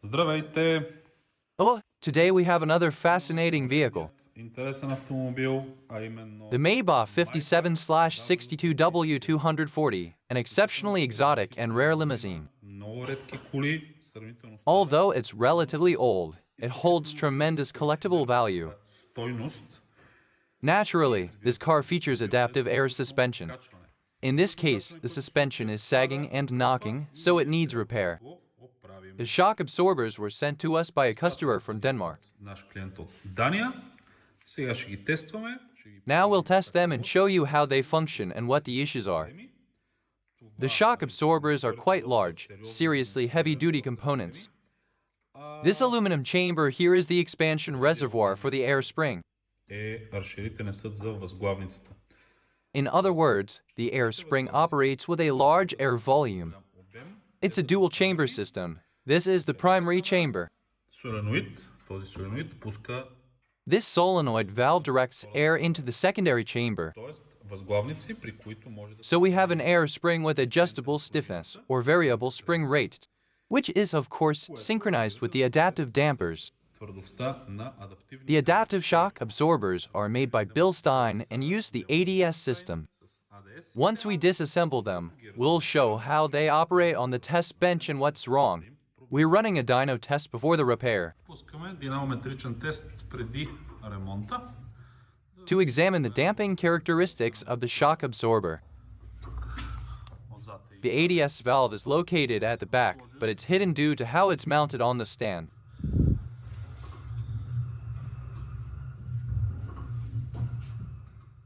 Здравейте! Oh, today we have another fascinating vehicle. Интересен автомобил, а именно The Maybach 57/62 W240, an exceptionally exotic and rare limousine. много редки коли, сравнително Although it's relatively old, it holds tremendous collectible value. стойност. Naturally, this car features adaptive air suspension. In this case, the suspension is sagging and knocking, so it needs repair. The shock absorbers were sent to us by a customer from Denmark. Наш клиент от Дания. Сега ще ги тестваме. Now we'll test them and show you how they function and what the issues are. The shock absorbers are quite large, seriously heavy-duty components. This aluminum chamber here is the expansion reservoir for the air spring. Разширителен съд за възглавницата. In other words, the air spring operates with a large air volume. It's a dual-chamber system. This is the primary chamber. Соленоид. Този соленоид пуска, This solenoid valve directs air into the secondary chamber. т.е. възглавници, при които може да So we have an air spring with adjustable stiffness, or variable spring rate, which is of course synchronized with the adaptive dampers. твърдостта на адаптивни The adaptive shock absorbers are made by Bilstein and use the ADS system. ADS. Once we disassemble them, we'll show how they operate on the test bench and what's wrong. We're running a dyno test before the repair Пускаме динамометричен тест преди ремонта. to examine the damping characteristics of the shock absorber. Отзад е The ADS valve is located at the back, but it's hidden due to how it's mounted on the stand.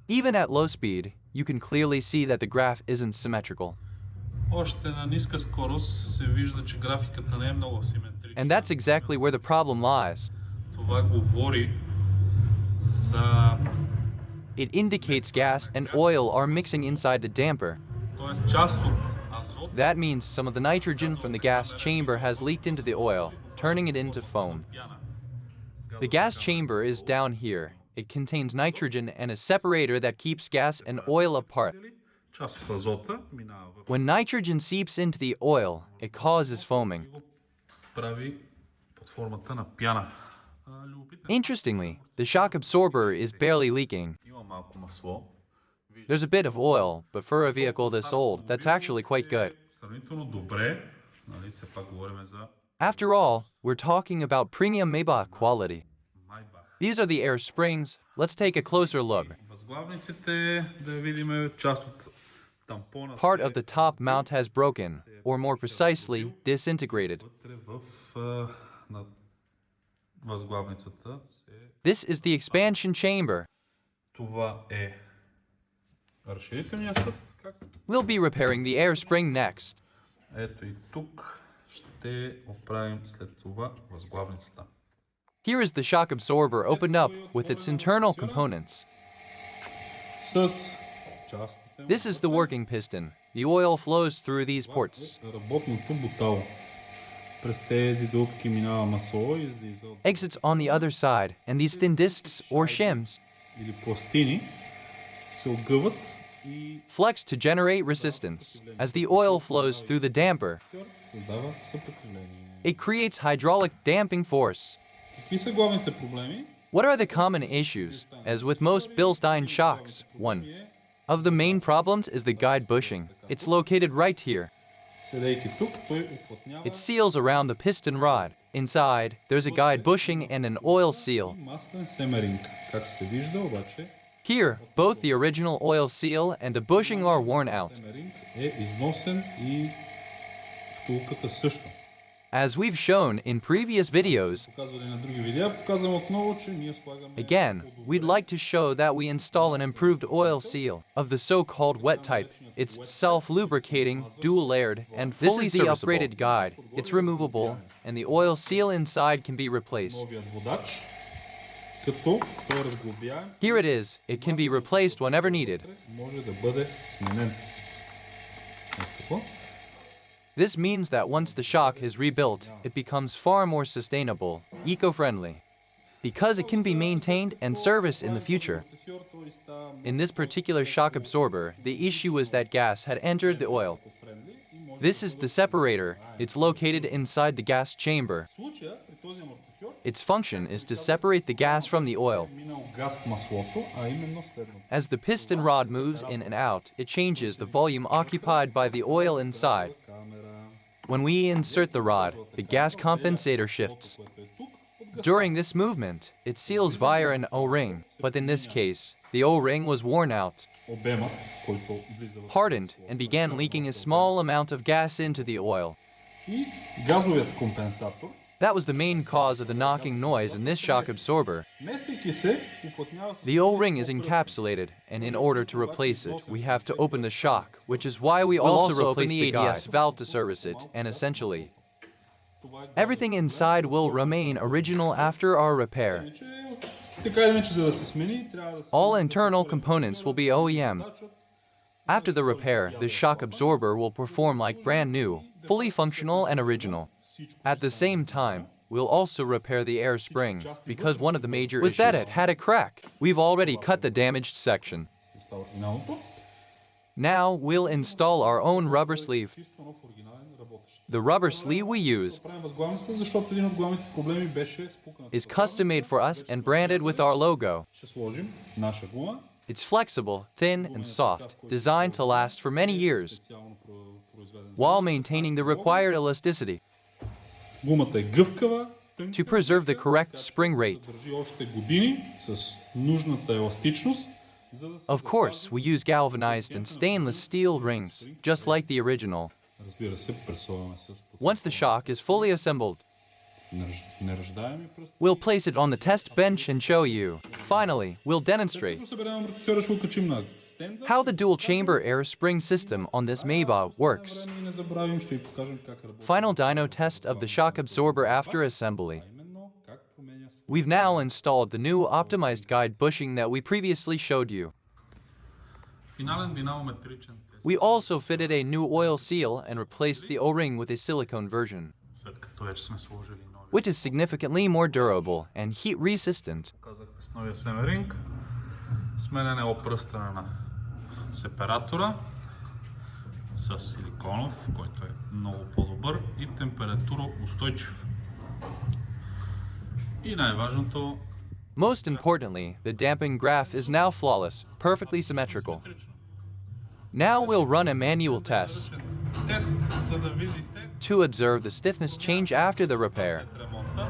Even at low speed, you can clearly see that the graph isn't symmetrical. Още на ниска скорост се вижда, че графиката не е много симетрична. And that's exactly where the problem lies. Това говори за, It indicates gas and oil are mixing inside the damper. т.е. част от азот That means some of the nitrogen from the gas chamber has leaked into the oil, turning it into foam. пяна. The gas chamber is down here. It contains nitrogen and a separator that keeps gas and oil apart. Част от азота минава в When nitrogen seeps into the oil, it causes foaming. го прави под формата на пяна. Любопитно. Interestingly, the shock absorber is barely leaking. Има малко масло. There's a bit of oil, but for a vehicle this old, that's actually quite good. Сравнително добре. Нали, все пак говорим за After all, we're talking about premium Maybach quality. Maybach. These are the air springs. Let's take a closer look. Възглавниците, да видим част от тампона. Part of the top mount has broken, or more precisely, disintegrated. Вътре на възглавницата се... This is the expansion chamber. Това е разширителният съд. We'll be repairing the air spring next. Ето и тук ще оправим след това възглавницата. Here is the shock absorber opened up with its internal components. С частите This is the working piston. The oil flows through these ports. работното бутало. През тези дупки минава масло и излиза от Exits on the other side, and these thin discs, or shims, или пластини се огъват и flex to generate resistance. As the oil flows through the damper, създава съпротивление. it creates hydraulic damping force. Какви са главните проблеми? What are the common issues? As with most Bilstein shocks, one of the main problems is the guide bushing. It's located right here. Седейки тук, той уплътнява It seals around the piston rod. Inside, there's a guide bushing and an oil seal. маслен семеринг. Как се вижда обаче, Here, both the original oil seal and the bushing are worn out. семеринг е износен и втулката също. As we've shown in previous videos, Показвали на други видеа, показвам отново, че ние слагаме again, we'd like to show that we install an improved oil seal of the so-called wet type. It's self-lubricating, dual-layered, and fully the upgraded guide. It's removable, and the oil seal inside can be replaced. новият водач, като той е разглобяем, Here it is. It can be replaced whenever needed. може да бъде сменен. Ето какво? This means that once the shock is rebuilt, it becomes far more sustainable, eco-friendly, because it can be maintained and serviced in the future. In this particular shock absorber, the issue was that gas had entered the oil. This is the separator. It's located inside the gas chamber. В случая, при този амортисьор, Its function is to separate the gas from the oil. минал газ в маслото, а именно следното. As the piston rod moves in and out, it changes the volume occupied by the oil inside. When we insert the rod, the gas compensator shifts. During this movement, it seals via an O-ring, but in this case, the O-ring was worn out, Обемът, който влиза в hardened, and began leaking a small amount of gas into the oil. и газовият компенсатор, That was the main cause of the knocking noise in this shock absorber. местейки се, уплътнява се. The O-ring is encapsulated, and in order to replace it, we have to open the shock, which is why we also open the ADS valve to service it, and essentially, everything inside will remain original after our repair. Така или иначе, за да се смени, трябва да се... All internal components will be OEM. After the repair, the shock absorber will perform like brand new, fully functional and original. At the same time, we'll also repair the Airsprings, because one of the major issues was that it had a crack. We've already cut the damaged section. Остава финалното. Now we'll install our own rubber sleeve. Чисто нов оригинален работещ. The rubber sleeve we use Правим възглавницата, защото един от главните проблеми беше спуканата. is custom made for us and branded with our logo. Ще сложим наша гума, It's flexible, thin, and soft, designed to last for many years специално произведен. while maintaining the required elasticity Гумата е гъвкава, тънка, to preserve the correct spring rate. държи още години с нужната еластичност, за да се Of course, we use galvanized and stainless steel rings, just like the original. разбира се, пресоваме с Once the shock is fully assembled, неръждаеми пръсти. we'll place it on the test bench and show you. Finally, we'll demonstrate Като съберем амортисьора, ще го качим на стенда. how the dual-chamber air spring system on this Maybach works. Време и не забравим, ще ви покажем как работи. Final dyno test of the shock absorber after assembly. Именно как променя се. We've now installed the new optimized guide bushing that we previously showed you. Финален динамометричен тест. We also fitted a new oil seal and replaced the O-ring with a silicone version, След като вече сме сложили нови. which is significantly more durable and heat resistant. Казахме с новия семеринг. Сменяне опръстане на сепаратора с силиконов, който е много по-добър и температура устойчив. И най-важното, Most importantly, the damping graph is now flawless, perfectly symmetrical. Now we'll run a manual test тест, за да видите to observe the stiffness change after the repair. ремонта,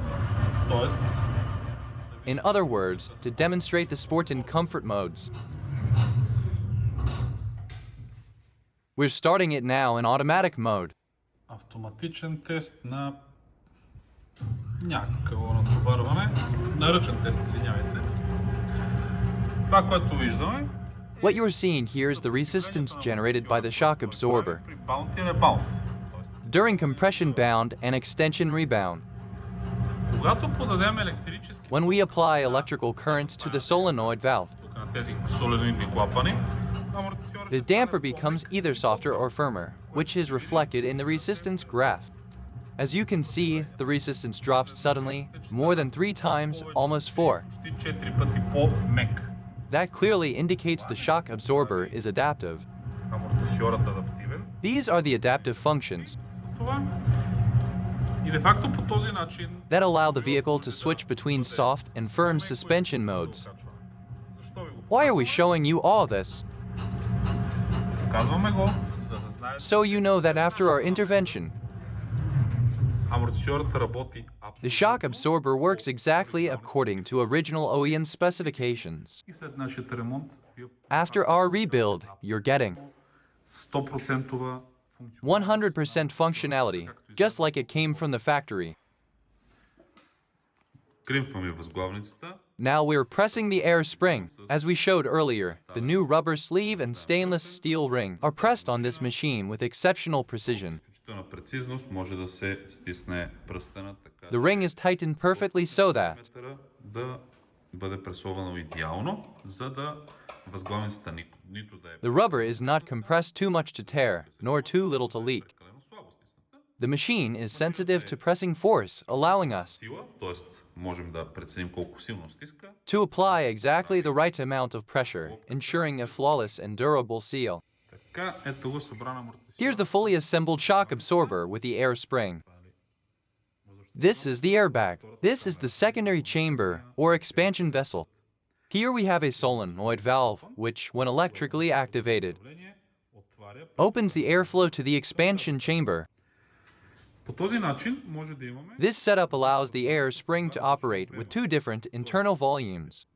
т.е. In other words, to demonstrate the sport and comfort modes. We're starting it now in automatic mode. автоматичен тест на някакво натоварване. Наръчен тест, извинявайте. Това, което виждаме, What you're seeing here is the resistance generated by the shock absorber при баунт и ребаунт. during compression bound and extension rebound. Когато подадем електрически When we apply electrical current to the solenoid valve, тук на тези соленоидни клапани, амортисьорът the damper becomes either softer or firmer, which is reflected in the resistance graph. As you can see, the resistance drops suddenly, more than 3 times, almost 4. почти 4 пъти по-мек. That clearly indicates the shock absorber is adaptive. Амортисьорът адаптивен. These are the adaptive functions За това и де-факто по този начин that allow the vehicle to switch between soft and firm suspension modes. защо ви го Why are we showing you all this? показваме го, за да знаете, So you know that after our intervention, амортисьорът работи the shock absorber works exactly according to original OEM specifications. и след нашия ремонт вие After our rebuild, you're getting 100% 100% functionality, just like it came from the factory. Кримпваме възглавницата. Now we're pressing the air spring. As we showed earlier, the new rubber sleeve and stainless steel ring are pressed on this machine with exceptional precision. Изключителна прецизност може да се стисне пръстена така. The ring is tightened perfectly so that Да бъде пресовано идеално, за да възглавницата нито да е the rubber is not compressed too much to tear, nor too little to leak. прекалено слабо стисната. The machine is sensitive to pressing force, allowing us Сила, т.е. можем да преценим колко силно стиска. to apply exactly the right amount of pressure, ensuring a flawless and durable seal. Така, ето го събран амортисьор. Here's the fully assembled shock absorber with the air spring. This is the airbag. This is the secondary chamber or expansion vessel. Here we have a solenoid valve, which, when electrically activated, opens the airflow to the expansion chamber. По този начин може да имаме This setup allows the air spring to operate with two different internal volumes.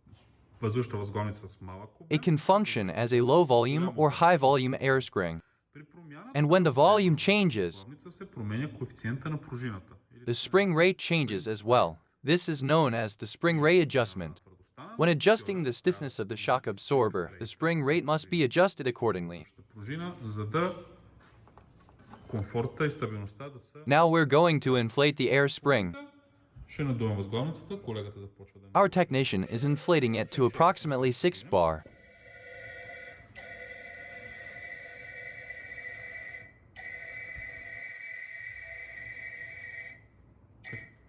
въздушната възглавница с малък It обем. can function as a low volume or high volume air spring. При промяна And when the volume changes, възглавница се променя коефициента на пружината. the spring rate changes as well. This is known as the spring rate adjustment. When adjusting the stiffness of the shock absorber, the spring rate must be adjusted accordingly. Пружина, за да комфорта и стабилността да са. Now we're going to inflate the air spring. Ще надувам възглавницата, колегата започва да Our technician is inflating it to approximately 6 bar.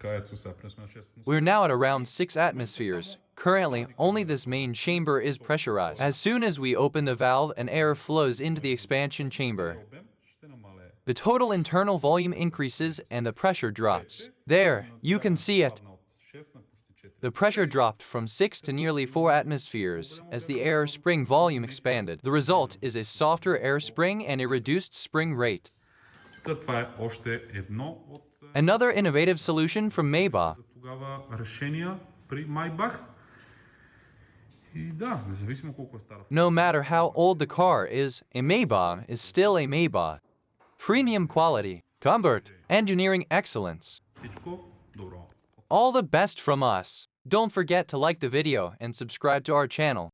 Ето сега, сме на 6. We're now at around 6 atmospheres. Currently, only this main chamber is pressurized. As soon as we open the valve and air flows into the expansion chamber, Обем ще намалее. the total internal volume increases and the pressure drops. There, you can see it. Падна от 6 на почти 4. The pressure dropped from 6 to nearly 4 atmospheres as the air spring volume expanded. The result is a softer air spring and a reduced spring rate. Това е още едно от Another innovative solution from Maybach. за тогава решения при Maybach. И да, независимо колко е стара. No matter how old the car is, a Maybach is still a Maybach. Premium quality, comfort, engineering excellence. Всичко добро. All the best from us. Don't forget to like the video and subscribe to our channel.